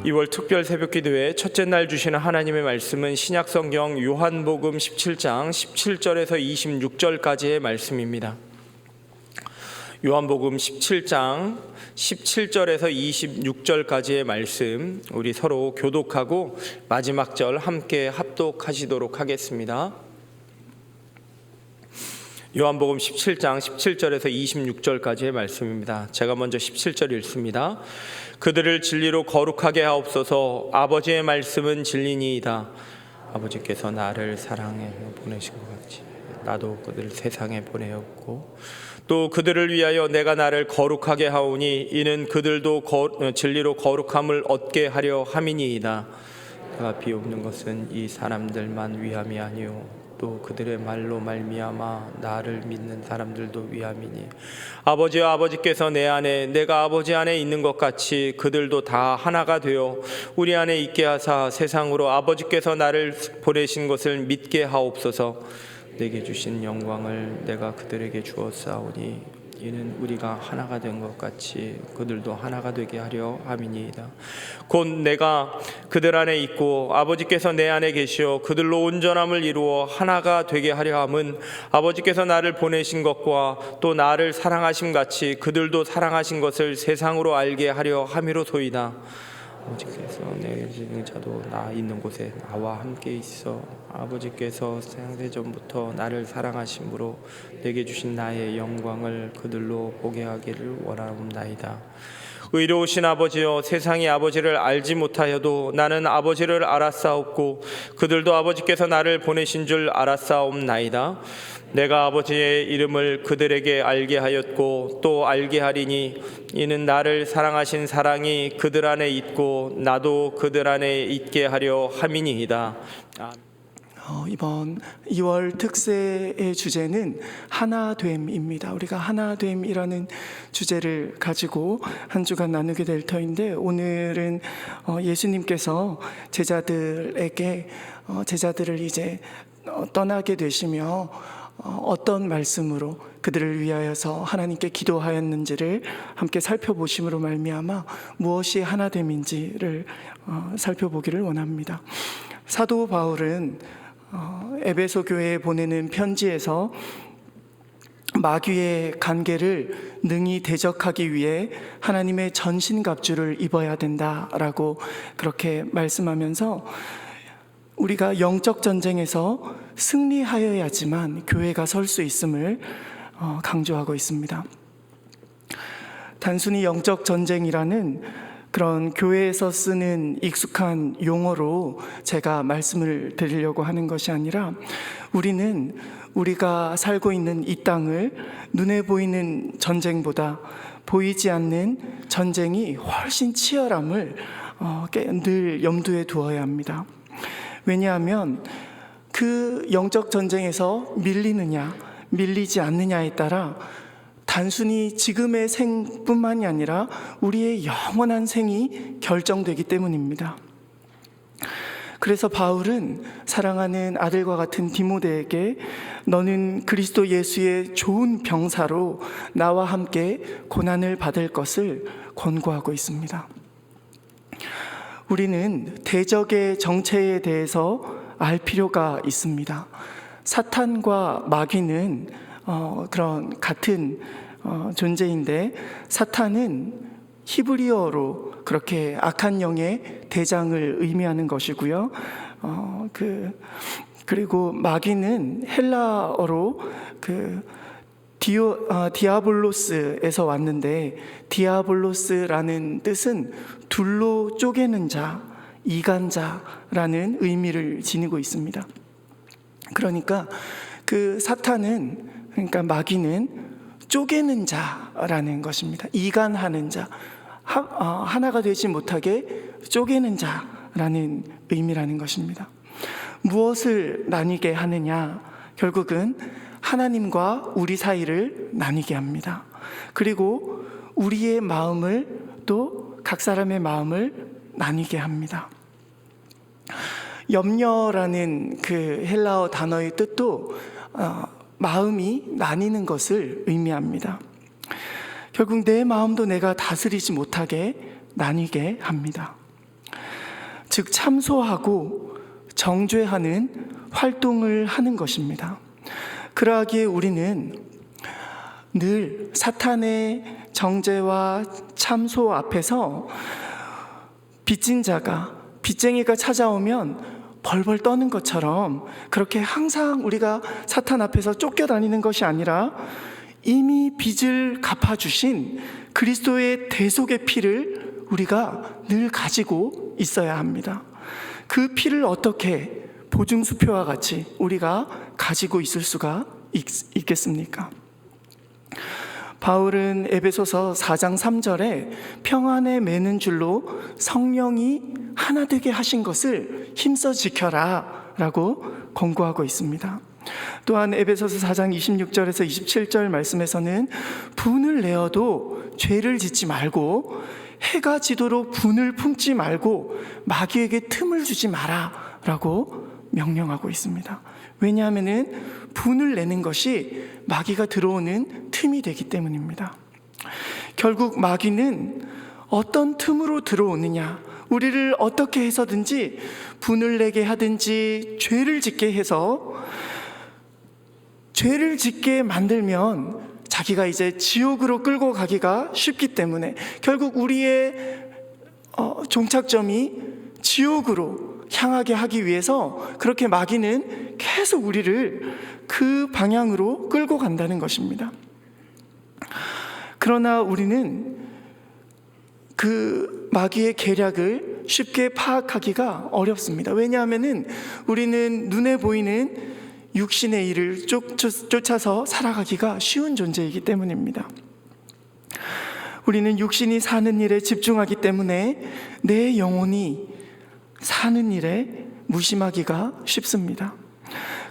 2월 특별 새벽기도회 첫째 날 주시는 하나님의 말씀은 신약성경 요한복음 17장 17절에서 26절까지의 말씀입니다. 요한복음 17장 17절에서 26절까지의 말씀, 우리 서로 교독하고 마지막 절 함께 합독하시도록 하겠습니다. 요한복음 17장 17절에서 26절까지의 말씀입니다. 제가 먼저 17절 읽습니다. 그들을 진리로 거룩하게 하옵소서. 아버지의 말씀은 진리니이다. 아버지께서 나를 사랑해 보내신 것 같이 나도 그들을 세상에 보내었고 또 그들을 위하여 내가 나를 거룩하게 하오니 이는 그들도 진리로 거룩함을 얻게 하려 함이니이다. 내가 비옵는 것은 이 사람들만 위함이 아니오 또 그들의 말로 말미암아 나를 믿는 사람들도 위함이니 아버지와 아버지께서 내 안에 내가 아버지 안에 있는 것 같이 그들도 다 하나가 되어 우리 안에 있게 하사 세상으로 아버지께서 나를 보내신 것을 믿게 하옵소서. 내게 주신 영광을 내가 그들에게 주었사오니 이는 우리가 하나가 된 것 같이 그들도 하나가 되게 하려 함이니이다. 곧 내가 그들 안에 있고 아버지께서 내 안에 계시어 그들로 온전함을 이루어 하나가 되게 하려 함은 아버지께서 나를 보내신 것과 또 나를 사랑하심 같이 그들도 사랑하신 것을 세상으로 알게 하려 함이로소이다. 아버지께서 내 지는 자도 나 있는 곳에 나와 함께 있어 아버지께서 생세전부터 나를 사랑하심으로 내게 주신 나의 영광을 그들로 보게 하기를 원하옵나이다. 의로우신 아버지여, 세상이 아버지를 알지 못하여도 나는 아버지를 알았사옵고 그들도 아버지께서 나를 보내신 줄 알았사옵나이다. 내가 아버지의 이름을 그들에게 알게 하였고 또 알게 하리니 이는 나를 사랑하신 사랑이 그들 안에 있고 나도 그들 안에 있게 하려 함이니이다. 이번 2월 특세의 주제는 하나됨입니다. 우리가 하나됨이라는 주제를 가지고 한 주간 나누게 될 터인데, 오늘은 예수님께서 제자들을 이제 떠나게 되시며 어떤 말씀으로 그들을 위하여서 하나님께 기도하였는지를 함께 살펴보심으로 말미암아 무엇이 하나됨인지를 살펴보기를 원합니다. 사도 바울은 에베소 교회에 보내는 편지에서 마귀의 간계를 능히 대적하기 위해 하나님의 전신갑주를 입어야 된다라고 그렇게 말씀하면서 우리가 영적 전쟁에서 승리하여야지만 교회가 설 수 있음을 강조하고 있습니다. 단순히 영적 전쟁이라는 그런 교회에서 쓰는 익숙한 용어로 제가 말씀을 드리려고 하는 것이 아니라, 우리는 우리가 살고 있는 이 땅을 눈에 보이는 전쟁보다 보이지 않는 전쟁이 훨씬 치열함을 늘 염두에 두어야 합니다. 왜냐하면 그 영적 전쟁에서 밀리느냐 밀리지 않느냐에 따라 단순히 지금의 생뿐만이 아니라 우리의 영원한 생이 결정되기 때문입니다. 그래서 바울은 사랑하는 아들과 같은 디모데에게 너는 그리스도 예수의 좋은 병사로 나와 함께 고난을 받을 것을 권고하고 있습니다. 우리는 대적의 정체에 대해서 알 필요가 있습니다. 사탄과 마귀는 그런 같은 존재인데, 사탄은 히브리어로 그렇게 악한 영의 대장을 의미하는 것이고요. 그리고 마귀는 헬라어로 디아볼로스에서 왔는데, 디아볼로스라는 뜻은 둘로 쪼개는 자, 이간자라는 의미를 지니고 있습니다. 그러니까 그 사탄은, 그러니까 마귀는 쪼개는 자라는 것입니다. 이간하는 자, 하나가 되지 못하게 쪼개는 자라는 의미라는 것입니다. 무엇을 나뉘게 하느냐? 결국은 하나님과 우리 사이를 나뉘게 합니다. 그리고 우리의 마음을, 또 각 사람의 마음을 나뉘게 합니다. 염려라는 그 헬라어 단어의 뜻도 마음이 나뉘는 것을 의미합니다. 결국 내 마음도 내가 다스리지 못하게 나뉘게 합니다. 즉 참소하고 정죄하는 활동을 하는 것입니다. 그러하기에 우리는 늘 사탄의 정죄와 참소 앞에서 빚쟁이가 찾아오면 벌벌 떠는 것처럼 그렇게 항상 우리가 사탄 앞에서 쫓겨다니는 것이 아니라 이미 빚을 갚아주신 그리스도의 대속의 피를 우리가 늘 가지고 있어야 합니다. 그 피를 어떻게 보증수표와 같이 우리가 가지고 있을 수가 있겠습니까? 바울은 에베소서 4장 3절에 평안에 매는 줄로 성령이 하나 되게 하신 것을 힘써 지켜라 라고 권고하고 있습니다. 또한 에베소서 4장 26절에서 27절 말씀에서는 분을 내어도 죄를 짓지 말고 해가 지도록 분을 품지 말고 마귀에게 틈을 주지 마라 라고 명령하고 있습니다. 왜냐하면 분을 내는 것이 마귀가 들어오는 틈이 되기 때문입니다. 결국 마귀는 어떤 틈으로 들어오느냐, 우리를 어떻게 해서든지 분을 내게 하든지 죄를 짓게 해서 죄를 짓게 만들면 자기가 이제 지옥으로 끌고 가기가 쉽기 때문에 결국 우리의 종착점이 지옥으로 향하게 하기 위해서 그렇게 마귀는 계속 우리를 그 방향으로 끌고 간다는 것입니다. 그러나 우리는 그 마귀의 계략을 쉽게 파악하기가 어렵습니다. 왜냐하면 우리는 눈에 보이는 육신의 일을 쫓아서 살아가기가 쉬운 존재이기 때문입니다. 우리는 육신이 사는 일에 집중하기 때문에 내 영혼이 사는 일에 무심하기가 쉽습니다.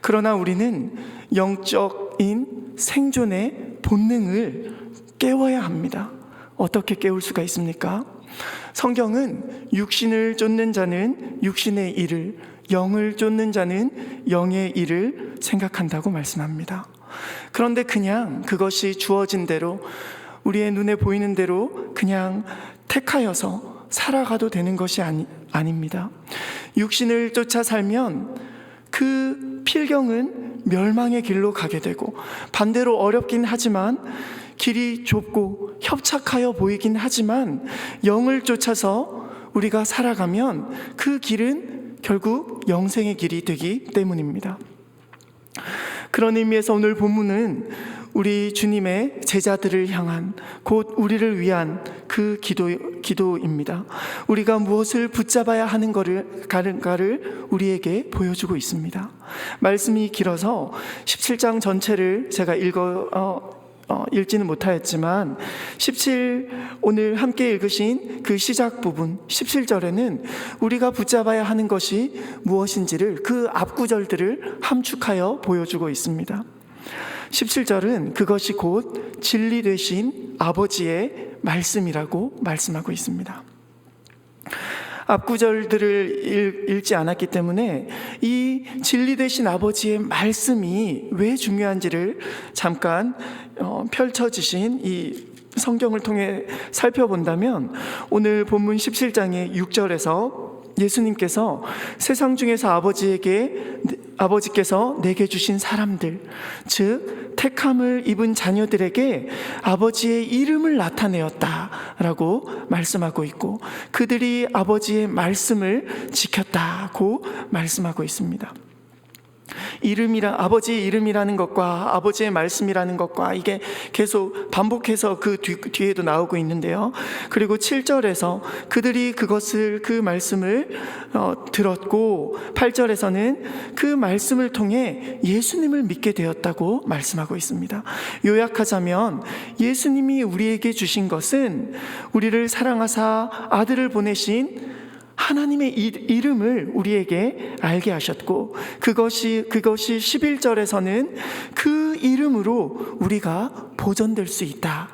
그러나 우리는 영적인 생존의 본능을 깨워야 합니다. 어떻게 깨울 수가 있습니까? 성경은 육신을 쫓는 자는 육신의 일을, 영을 쫓는 자는 영의 일을 생각한다고 말씀합니다. 그런데 그냥 그것이 주어진 대로 우리의 눈에 보이는 대로 그냥 택하여서 살아가도 되는 것이 아닙니다. 육신을 쫓아 살면 그 필경은 멸망의 길로 가게 되고 반대로 어렵긴 하지만 길이 좁고 협착하여 보이긴 하지만 영을 쫓아서 우리가 살아가면 그 길은 결국 영생의 길이 되기 때문입니다. 그런 의미에서 오늘 본문은 우리 주님의 제자들을 향한 곧 우리를 위한 그 기도입니다. 우리가 무엇을 붙잡아야 하는 가를 우리에게 보여주고 있습니다. 말씀이 길어서 17장 전체를 제가 읽지는 못하였지만 오늘 함께 읽으신 그 시작 부분 17절에는 우리가 붙잡아야 하는 것이 무엇인지를 그 앞구절들을 함축하여 보여주고 있습니다. 17절은 그것이 곧 진리 되신 아버지의 말씀이라고 말씀하고 있습니다. 앞구절들을 읽지 않았기 때문에 이 진리 되신 아버지의 말씀이 왜 중요한지를 잠깐 펼쳐주신 이 성경을 통해 살펴본다면 오늘 본문 17장의 6절에서 예수님께서 세상 중에서 아버지께서 내게 주신 사람들, 즉 택함을 입은 자녀들에게 아버지의 이름을 나타내었다라고 말씀하고 있고 그들이 아버지의 말씀을 지켰다고 말씀하고 있습니다. 아버지의 이름이라는 것과 아버지의 말씀이라는 것과 이게 계속 반복해서 그 뒤에도 나오고 있는데요. 그리고 7절에서 그들이 그 말씀을 들었고 8절에서는 그 말씀을 통해 예수님을 믿게 되었다고 말씀하고 있습니다. 요약하자면 예수님이 우리에게 주신 것은 우리를 사랑하사 아들을 보내신 하나님의 이름을 우리에게 알게 하셨고 그것이 11절에서는 그 이름으로 우리가 보존될 수 있다.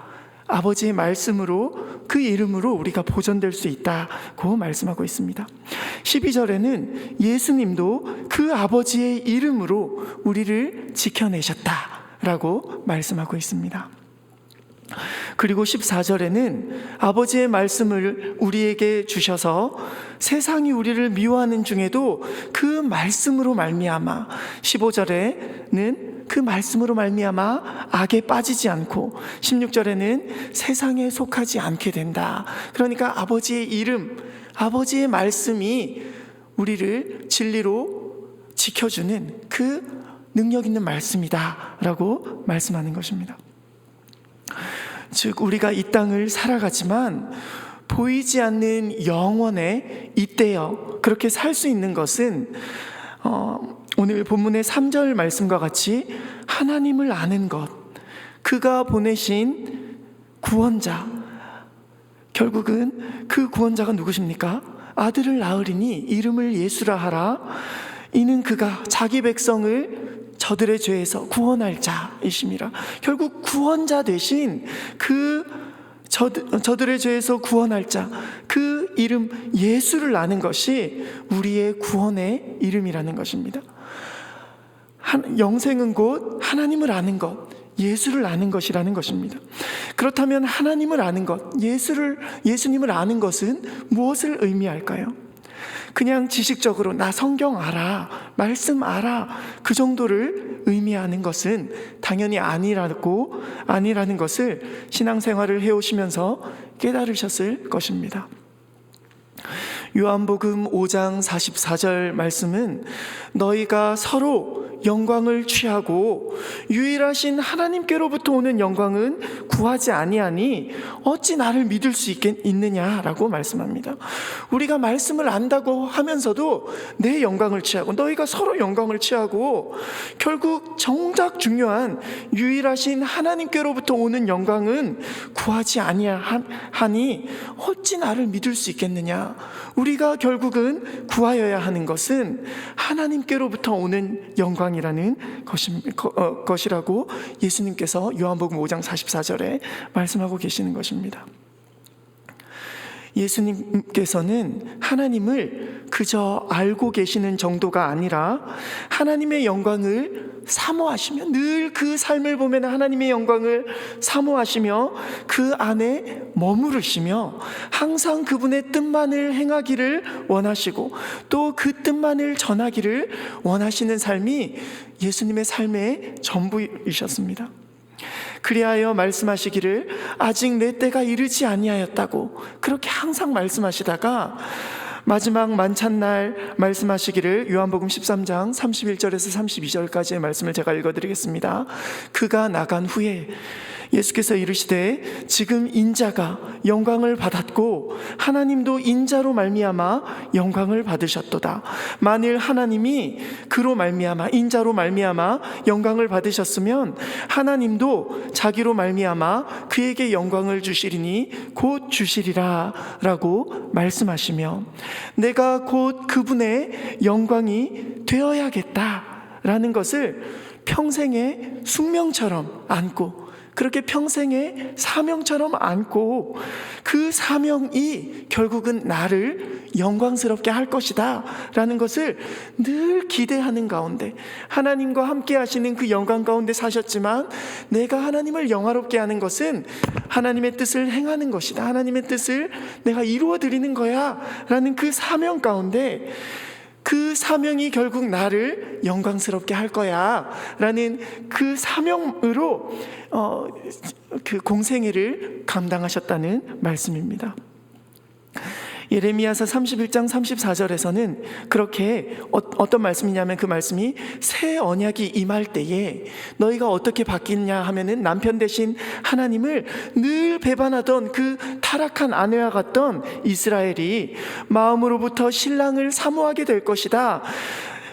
아버지의 말씀으로 그 이름으로 우리가 보존될 수 있다고 말씀하고 있습니다. 12절에는 예수님도 그 아버지의 이름으로 우리를 지켜내셨다라고 말씀하고 있습니다. 그리고 14절에는 아버지의 말씀을 우리에게 주셔서 세상이 우리를 미워하는 중에도 그 말씀으로 말미암아, 15절에는 그 말씀으로 말미암아 악에 빠지지 않고, 16절에는 세상에 속하지 않게 된다. 그러니까 아버지의 이름, 아버지의 말씀이 우리를 진리로 지켜주는 그 능력 있는 말씀이다 라고 말씀하는 것입니다. 즉 우리가 이 땅을 살아가지만 보이지 않는 영원에 잇대어 그렇게 살 수 있는 것은 오늘 본문의 3절 말씀과 같이 하나님을 아는 것, 그가 보내신 구원자, 결국은 그 구원자가 누구십니까? 아들을 낳으리니 이름을 예수라 하라. 이는 그가 자기 백성을 저들의 죄에서 구원할 자이심이라. 결국 구원자 대신 그 저들의 죄에서 구원할 자, 그 이름 예수를 아는 것이 우리의 구원의 이름이라는 것입니다. 영생은 곧 하나님을 아는 것, 예수를 아는 것이라는 것입니다. 그렇다면 하나님을 아는 것, 예수님을 아는 것은 무엇을 의미할까요? 그냥 지식적으로 나 성경 알아, 말씀 알아, 그 정도를 의미하는 것은 당연히 아니라는 것을 신앙생활을 해오시면서 깨달으셨을 것입니다. 요한복음 5장 44절 말씀은 너희가 서로 영광을 취하고 유일하신 하나님께로부터 오는 영광은 구하지 아니하니 어찌 나를 믿을 수 있느냐라고 말씀합니다. 우리가 말씀을 안다고 하면서도 내 영광을 취하고 너희가 서로 영광을 취하고 결국 정작 중요한 유일하신 하나님께로부터 오는 영광은 구하지 아니하니 어찌 나를 믿을 수 있겠느냐. 우리가 결국은 구하여야 하는 것은 하나님께로부터 오는 영광이라는 것이라고 예수님께서 요한복음 5장 44절에 말씀하고 계시는 것입니다. 예수님께서는 하나님을 그저 알고 계시는 정도가 아니라 하나님의 영광을 사모하시며, 늘 그 삶을 보면 하나님의 영광을 사모하시며 그 안에 머무르시며 항상 그분의 뜻만을 행하기를 원하시고 또 그 뜻만을 전하기를 원하시는 삶이 예수님의 삶의 전부이셨습니다. 그리하여 말씀하시기를 아직 내 때가 이르지 아니하였다고 그렇게 항상 말씀하시다가 마지막 만찬날 말씀하시기를 요한복음 13장 31절에서 32절까지의 말씀을 제가 읽어드리겠습니다. 그가 나간 후에 예수께서 이르시되 지금 인자가 영광을 받았고 하나님도 인자로 말미암아 영광을 받으셨도다. 만일 하나님이 그로 말미암아 인자로 말미암아 영광을 받으셨으면 하나님도 자기로 말미암아 그에게 영광을 주시리니 곧 주시리라 라고 말씀하시며 내가 곧 그분의 영광이 되어야겠다라는 것을 평생의 숙명처럼 안고 그렇게 평생의 사명처럼 안고 그 사명이 결국은 나를 영광스럽게 할 것이다 라는 것을 늘 기대하는 가운데 하나님과 함께 하시는 그 영광 가운데 사셨지만 내가 하나님을 영화롭게 하는 것은 하나님의 뜻을 행하는 것이다, 하나님의 뜻을 내가 이루어 드리는 거야 라는 그 사명 가운데 그 사명이 결국 나를 영광스럽게 할 거야 라는 그 사명으로 그 공생애를 감당하셨다는 말씀입니다. 예레미야서 31장 34절에서는 그렇게 어떤 말씀이냐면 그 말씀이 새 언약이 임할 때에 너희가 어떻게 바뀌냐 하면은 남편 대신 하나님을 늘 배반하던 그 타락한 아내와 같던 이스라엘이 마음으로부터 신랑을 사모하게 될 것이다.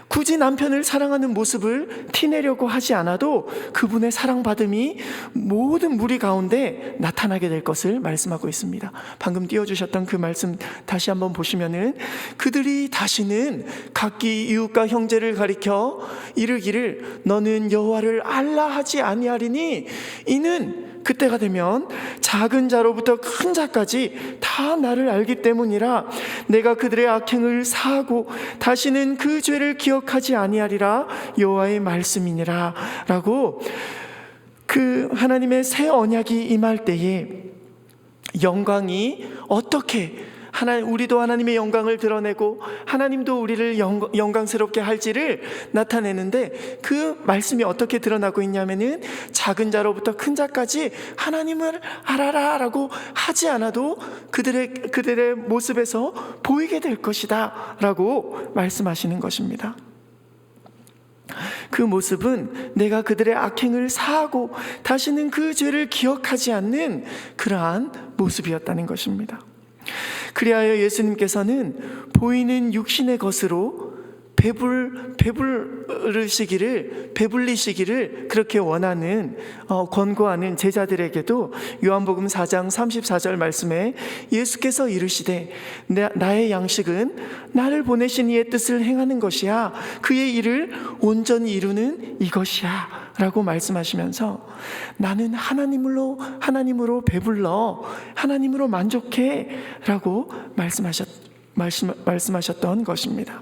굳이 남편을 사랑하는 모습을 티내려고 하지 않아도 그분의 사랑받음이 모든 무리 가운데 나타나게 될 것을 말씀하고 있습니다. 방금 띄워주셨던 그 말씀 다시 한번 보시면은 그들이 다시는 각기 이웃과 형제를 가리켜 이르기를 너는 여호와를 알라 하지 아니하리니 이는 그때가 되면 작은 자로부터 큰 자까지 다 나를 알기 때문이라 내가 그들의 악행을 사하고 다시는 그 죄를 기억하지 아니하리라 여호와의 말씀이니라 라고 그 하나님의 새 언약이 임할 때에 영광이 어떻게 우리도 하나님의 영광을 드러내고 하나님도 우리를 영광스럽게 할지를 나타내는데, 그 말씀이 어떻게 드러나고 있냐면은 작은 자로부터 큰 자까지 하나님을 알아라 라고 하지 않아도 그들의 모습에서 보이게 될 것이다 라고 말씀하시는 것입니다. 그 모습은 내가 그들의 악행을 사하고 다시는 그 죄를 기억하지 않는 그러한 모습이었다는 것입니다. 그리하여 예수님께서는 보이는 육신의 것으로 배불리시기를 그렇게 원하는 권고하는 제자들에게도 요한복음 4장 34절 말씀에 예수께서 이르시되 나의 양식은 나를 보내신 이의 뜻을 행하는 것이야, 그의 일을 온전히 이루는 이것이야 라고 말씀하시면서 나는 하나님으로 배불러 하나님으로 만족해 라고 말씀하셨던 것입니다.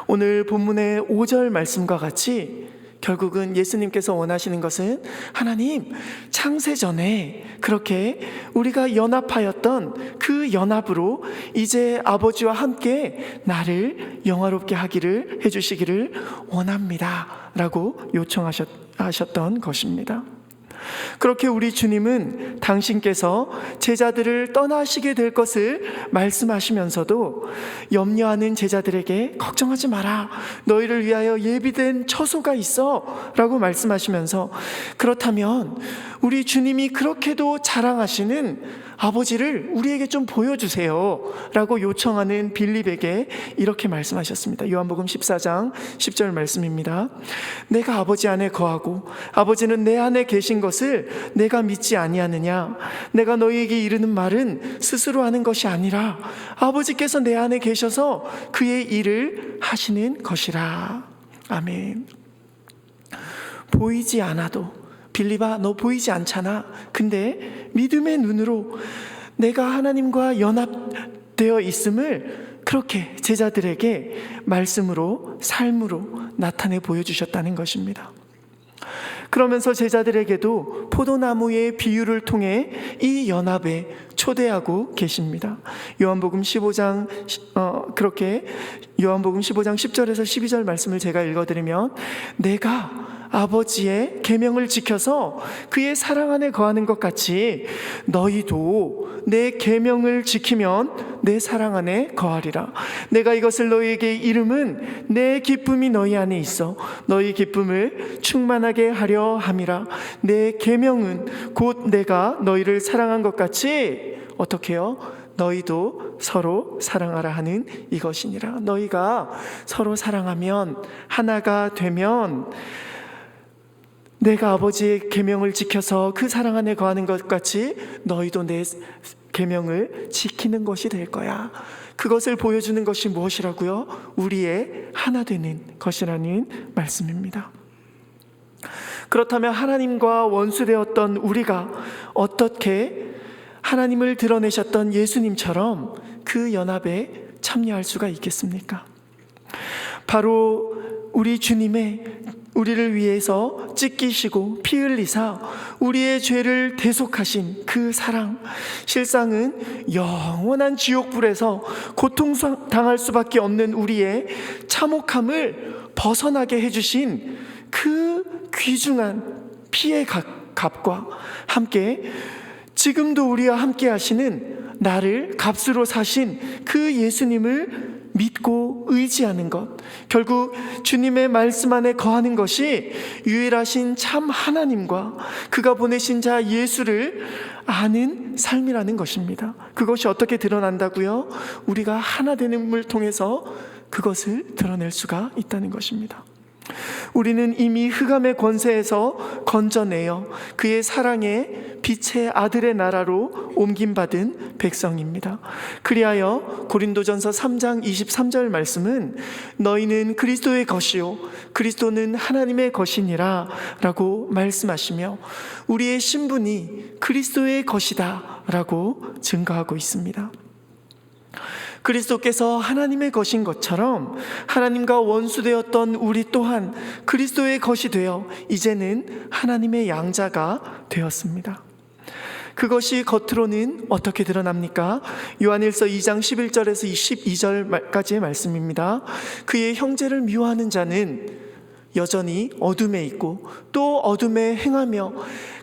오늘 본문의 5절 말씀과 같이 결국은 예수님께서 원하시는 것은 하나님, 창세 전에 그렇게 우리가 연합하였던 그 연합으로 이제 아버지와 함께 나를 영화롭게 해주시기를 원합니다 라고 요청하셨던 것입니다. 그렇게 우리 주님은 당신께서 제자들을 떠나시게 될 것을 말씀하시면서도 염려하는 제자들에게 걱정하지 마라, 너희를 위하여 예비된 처소가 있어 라고 말씀하시면서, 그렇다면 우리 주님이 그렇게도 자랑하시는 아버지를 우리에게 좀 보여주세요 라고 요청하는 빌립에게 이렇게 말씀하셨습니다. 요한복음 14장 10절 말씀입니다. 내가 아버지 안에 거하고 아버지는 내 안에 계신 것을 내가 믿지 아니하느냐? 내가 너희에게 이르는 말은 스스로 하는 것이 아니라 아버지께서 내 안에 계셔서 그의 일을 하시는 것이라. 아멘. 보이지 않아도, 빌립아 너 보이지 않잖아. 근데 믿음의 눈으로 내가 하나님과 연합되어 있음을 그렇게 제자들에게 말씀으로, 삶으로 나타내 보여주셨다는 것입니다. 그러면서 제자들에게도 포도나무의 비유를 통해 이 연합에 초대하고 계십니다. 요한복음 15장 10절에서 12절 말씀을 제가 읽어드리면, 내가 아버지의 계명을 지켜서 그의 사랑 안에 거하는 것 같이 너희도 내 계명을 지키면 내 사랑 안에 거하리라. 내가 이것을 너희에게 이름은 내 기쁨이 너희 안에 있어 너희 기쁨을 충만하게 하려 함이라. 내 계명은 곧 내가 너희를 사랑한 것 같이 어떻게 해요? 너희도 서로 사랑하라 하는 이것이니라. 너희가 서로 사랑하면, 하나가 되면 내가 아버지의 계명을 지켜서 그 사랑 안에 거하는 것 같이 너희도 내 계명을 지키는 것이 될 거야. 그것을 보여주는 것이 무엇이라고요? 우리의 하나 되는 것이라는 말씀입니다. 그렇다면 하나님과 원수되었던 우리가 어떻게 하나님을 드러내셨던 예수님처럼 그 연합에 참여할 수가 있겠습니까? 바로 우리 주님의 우리를 위해서 찢기시고 피 흘리사 우리의 죄를 대속하신 그 사랑, 실상은 영원한 지옥불에서 고통당할 수밖에 없는 우리의 참혹함을 벗어나게 해주신 그 귀중한 피의 값과 함께 지금도 우리와 함께 하시는, 나를 값으로 사신 그 예수님을 믿고 의지하는 것, 결국 주님의 말씀 안에 거하는 것이 유일하신 참 하나님과 그가 보내신 자 예수를 아는 삶이라는 것입니다. 그것이 어떻게 드러난다고요? 우리가 하나 되는을 통해서 그것을 드러낼 수가 있다는 것입니다. 우리는 이미 흑암의 권세에서 건져내어 그의 사랑의 빛의 아들의 나라로 옮김받은 백성입니다. 그리하여 고린도전서 3장 23절 말씀은 너희는 그리스도의 것이요 그리스도는 하나님의 것이니라 라고 말씀하시며 우리의 신분이 그리스도의 것이다 라고 증거하고 있습니다. 그리스도께서 하나님의 것인 것처럼 하나님과 원수되었던 우리 또한 그리스도의 것이 되어 이제는 하나님의 양자가 되었습니다. 그것이 겉으로는 어떻게 드러납니까? 요한일서 2장 11절에서 22절까지의 말씀입니다. 그의 형제를 미워하는 자는 여전히 어둠에 있고 또 어둠에 행하며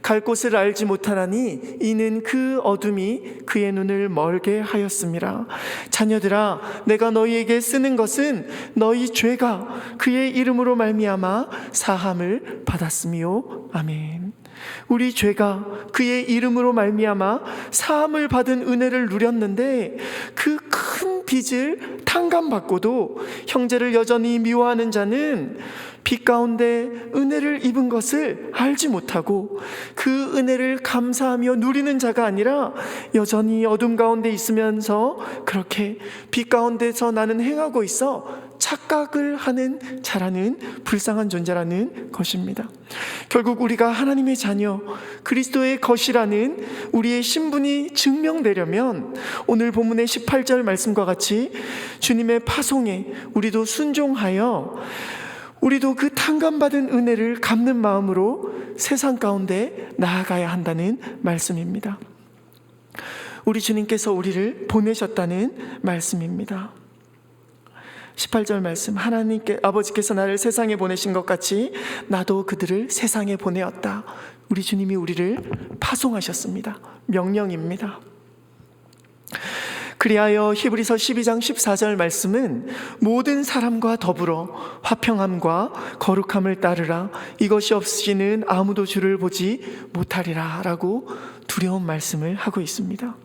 갈 곳을 알지 못하나니 이는 그 어둠이 그의 눈을 멀게 하였음이라. 자녀들아, 내가 너희에게 쓰는 것은 너희 죄가 그의 이름으로 말미암아 사함을 받았으며. 아멘. 우리 죄가 그의 이름으로 말미암아 사함을 받은 은혜를 누렸는데 그 큰 빚을 탕감받고도 형제를 여전히 미워하는 자는 빛 가운데 은혜를 입은 것을 알지 못하고 그 은혜를 감사하며 누리는 자가 아니라 여전히 어둠 가운데 있으면서 그렇게 빛 가운데서 나는 행하고 있어 착각을 하는 자라는 불쌍한 존재라는 것입니다. 결국 우리가 하나님의 자녀, 그리스도의 것이라는 우리의 신분이 증명되려면 오늘 본문의 18절 말씀과 같이 주님의 파송에 우리도 순종하여 우리도 그 탕감받은 은혜를 갚는 마음으로 세상 가운데 나아가야 한다는 말씀입니다. 우리 주님께서 우리를 보내셨다는 말씀입니다. 18절 말씀, 하나님께 아버지께서 나를 세상에 보내신 것 같이 나도 그들을 세상에 보내었다. 우리 주님이 우리를 파송하셨습니다. 명령입니다. 그리하여 히브리서 12장 14절 말씀은 모든 사람과 더불어 화평함과 거룩함을 따르라. 이것이 없이는 아무도 주를 보지 못하리라 라고 두려운 말씀을 하고 있습니다.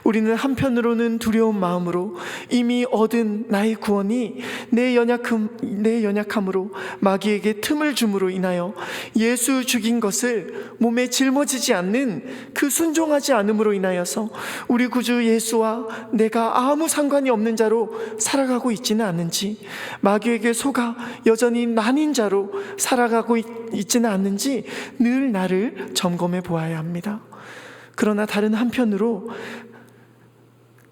우리는 한편으로는 두려운 마음으로 이미 얻은 나의 구원이 내 연약함으로 마귀에게 틈을 줌으로 인하여 예수 죽인 것을 몸에 짊어지지 않는 그 순종하지 않음으로 인하여서 우리 구주 예수와 내가 아무 상관이 없는 자로 살아가고 있지는 않는지, 마귀에게 속아 여전히 나뉜 자로 살아가고 있지는 않는지 늘 나를 점검해 보아야 합니다. 그러나 다른 한편으로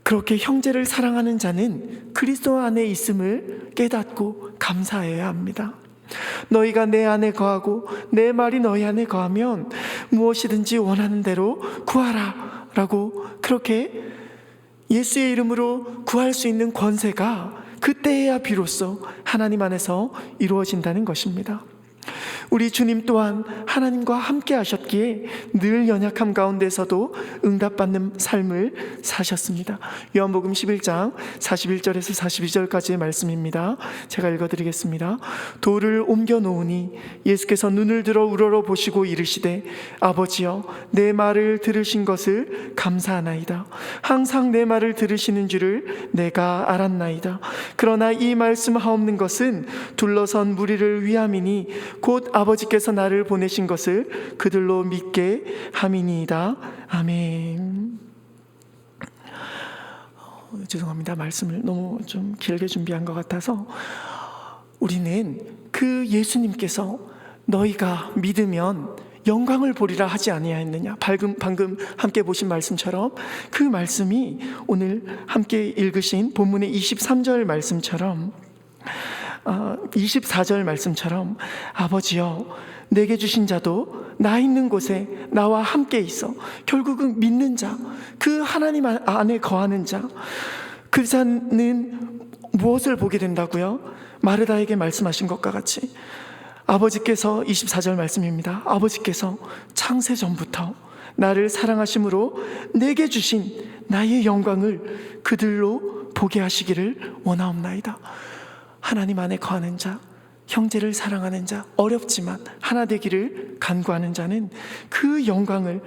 그렇게 형제를 사랑하는 자는 그리스도 안에 있음을 깨닫고 감사해야 합니다. 너희가 내 안에 거하고 내 말이 너희 안에 거하면 무엇이든지 원하는 대로 구하라 라고, 그렇게 예수의 이름으로 구할 수 있는 권세가 그때에야 비로소 하나님 안에서 이루어진다는 것입니다. 우리 주님 또한 하나님과 함께 하셨기에 늘 연약함 가운데서도 응답받는 삶을 사셨습니다. 요한복음 11장 41절에서 42절까지의 말씀입니다. 제가 읽어드리겠습니다. 돌을 옮겨 놓으니 예수께서 눈을 들어 우러러 보시고 이르시되 아버지여, 내 말을 들으신 것을 감사하나이다. 항상 내 말을 들으시는 줄을 내가 알았나이다. 그러나 이 말씀하옵는 것은 둘러선 무리를 위함이니 곧 아버지께서 나를 보내신 것을 그들로 믿게 함이니이다. 아멘. 죄송합니다. 말씀을 너무 좀 길게 준비한 것 같아서. 우리는 그 예수님께서 너희가 믿으면 영광을 보리라 하지 아니하였느냐, 방금 함께 보신 말씀처럼 그 말씀이 오늘 함께 읽으신 본문의 23절 말씀처럼 24절 말씀처럼 아버지여, 내게 주신 자도 나 있는 곳에 나와 함께 있어. 결국은 믿는 자, 그 하나님 안에 거하는 자, 그 자는 무엇을 보게 된다고요? 마르다에게 말씀하신 것과 같이 아버지께서, 24절 말씀입니다, 아버지께서 창세 전부터 나를 사랑하심으로 내게 주신 나의 영광을 그들로 보게 하시기를 원하옵나이다. 하나님 안에 거하는 자, 형제를 사랑하는 자, 어렵지만 하나 되기를 간구하는 자는 그 영광을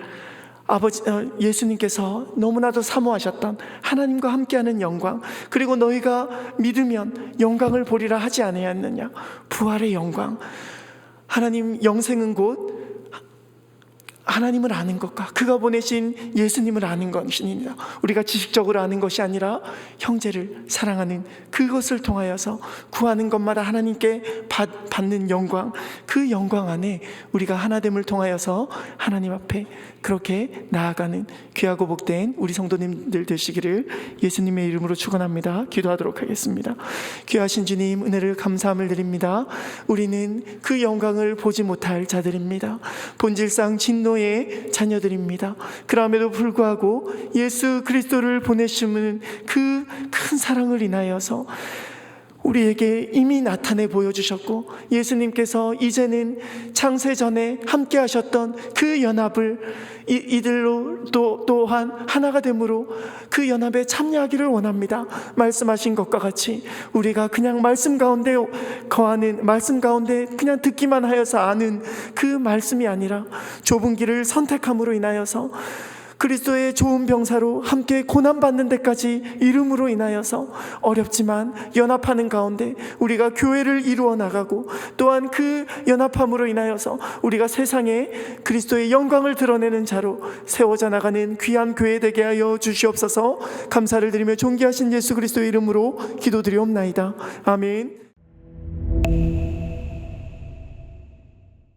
예수님께서 너무나도 사모하셨던 하나님과 함께하는 영광, 그리고 너희가 믿으면 영광을 보리라 하지 아니하였느냐, 부활의 영광. 하나님, 영생은 곧 하나님을 아는 것과 그가 보내신 예수님을 아는 것입니다. 우리가 지식적으로 아는 것이 아니라 형제를 사랑하는 그것을 통하여서 구하는 것마다 하나님께 받는 영광, 그 영광 안에 우리가 하나됨을 통하여서 하나님 앞에 그렇게 나아가는 귀하고 복된 우리 성도님들 되시기를 예수님의 이름으로 축원합니다. 기도하도록 하겠습니다. 귀하신 주님, 은혜를 감사함을 드립니다. 우리는 그 영광을 보지 못할 자들입니다. 본질상 진노의 자녀들입니다. 그럼에도 불구하고 예수 그리스도를 보내심은 그 큰 사랑을 인하여서 우리에게 이미 나타내 보여주셨고, 예수님께서 이제는 창세전에 함께 하셨던 그 연합을 이들로 또한 하나가 됨으로 그 연합에 참여하기를 원합니다. 말씀하신 것과 같이 우리가 그냥 말씀 가운데 거하는, 말씀 가운데 그냥 듣기만 하여서 아는 그 말씀이 아니라 좁은 길을 선택함으로 인하여서 그리스도의 좋은 병사로 함께 고난받는 데까지 이름으로 인하여서 어렵지만 연합하는 가운데 우리가 교회를 이루어 나가고, 또한 그 연합함으로 인하여서 우리가 세상에 그리스도의 영광을 드러내는 자로 세워져 나가는 귀한 교회 되게 하여 주시옵소서. 감사를 드리며 존귀하신 예수 그리스도의 이름으로 기도드리옵나이다. 아멘.